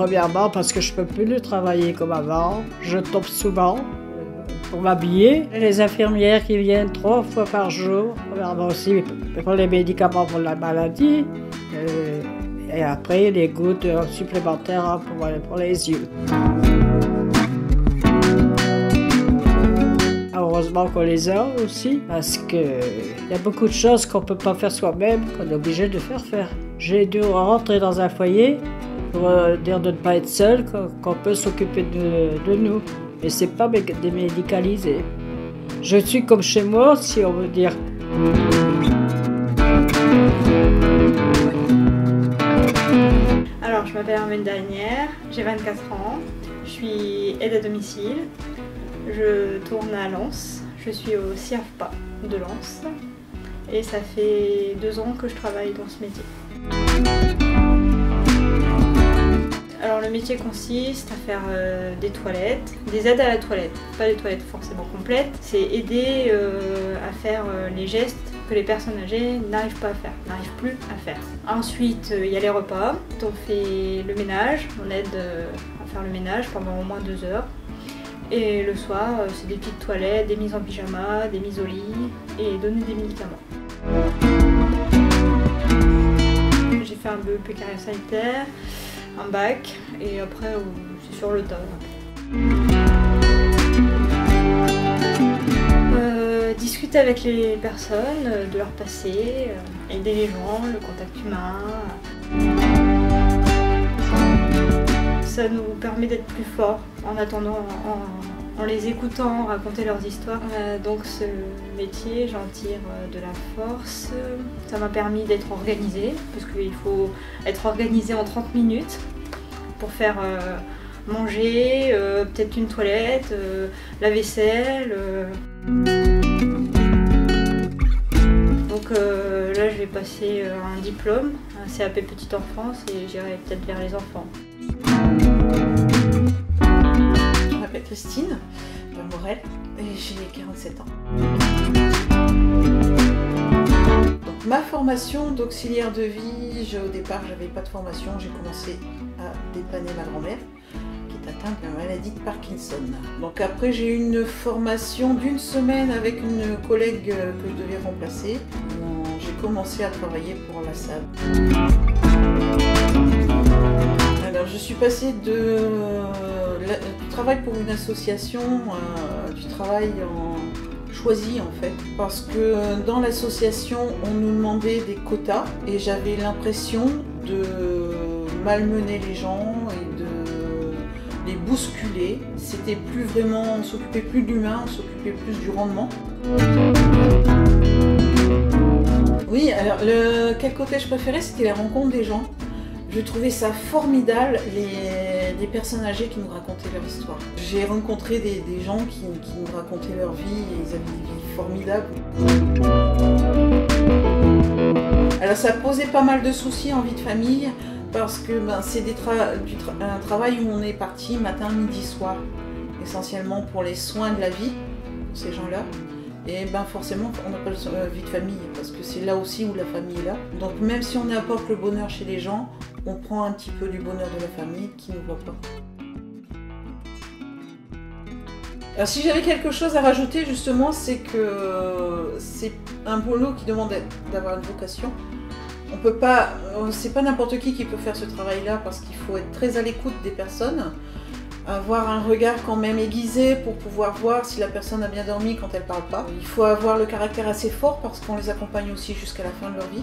Premièrement parce que je peux plus travailler comme avant, je tombe souvent pour m'habiller. Les infirmières qui viennent 3 fois par jour, premièrement aussi pour les médicaments pour la maladie, et après les gouttes supplémentaires pour les yeux. Heureusement qu'on les a aussi, parce qu'il y a beaucoup de choses qu'on ne peut pas faire soi-même, qu'on est obligé de faire. J'ai dû rentrer dans un foyer pour dire de ne pas être seul, qu'on peut s'occuper de nous. Mais ce n'est pas démédicalisé. Je suis comme chez moi, si on veut dire. Alors, je m'appelle Armelle Danière, j'ai 24 ans, je suis aide à domicile. Je tourne à Lens, je suis au CIRFPA de Lens et ça fait 2 ans que je travaille dans ce métier. Alors le métier consiste à faire des toilettes, des aides à la toilette, pas des toilettes forcément complètes, c'est aider à faire les gestes que les personnes âgées n'arrivent pas à faire, n'arrivent plus à faire. Ensuite il y a les repas, on fait le ménage, on aide à faire le ménage pendant au moins 2 heures. Et le soir, c'est des petites toilettes, des mises en pyjama, des mises au lit et donner des médicaments. J'ai fait un BEP carrière sanitaire, un bac et après c'est sur le tas. Discuter avec les personnes, de leur passé, aider les gens, le contact humain. Ça nous permet d'être plus forts en attendant, en les écoutant raconter leurs histoires. Donc ce métier, j'en tire de la force. Ça m'a permis d'être organisée, parce qu'il faut être organisé en 30 minutes pour faire manger, peut-être une toilette, la vaisselle. Donc là je vais passer un diplôme, un CAP petite enfance et j'irai peut-être vers les enfants. Je m'appelle Christine Morel et j'ai 47 ans. Donc, ma formation d'auxiliaire de vie, au départ j'avais pas de formation, j'ai commencé à dépanner ma grand-mère qui est atteinte de la maladie de Parkinson. Donc après j'ai eu une formation d'1 semaine avec une collègue que je devais remplacer. J'ai commencé à travailler pour la SAB. Alors, je suis passée du travail pour une association, du travail choisi en fait, parce que dans l'association on nous demandait des quotas et j'avais l'impression de malmener les gens et de les bousculer. C'était plus vraiment, on s'occupait plus de l'humain, on s'occupait plus du rendement. Oui, alors quel côté je préférais, c'était la rencontre des gens. Je trouvais ça formidable, les personnes âgées qui nous racontaient leur histoire. J'ai rencontré des gens qui nous racontaient leur vie et ils avaient des vies formidables. Alors ça posait pas mal de soucis en vie de famille parce que c'est un travail où on est parti matin, midi, soir, essentiellement pour les soins de la vie, pour ces gens-là. Et forcément on n'a pas de vie de famille parce que c'est là aussi où la famille est là. Donc même si on apporte le bonheur chez les gens, on prend un petit peu du bonheur de la famille qui ne nous voit pas. Alors si j'avais quelque chose à rajouter justement, c'est que c'est un boulot qui demande d'avoir une vocation. On peut pas, c'est pas n'importe qui peut faire ce travail-là parce qu'il faut être très à l'écoute des personnes. Avoir un regard quand même aiguisé pour pouvoir voir si la personne a bien dormi quand elle parle pas. Il faut avoir le caractère assez fort parce qu'on les accompagne aussi jusqu'à la fin de leur vie.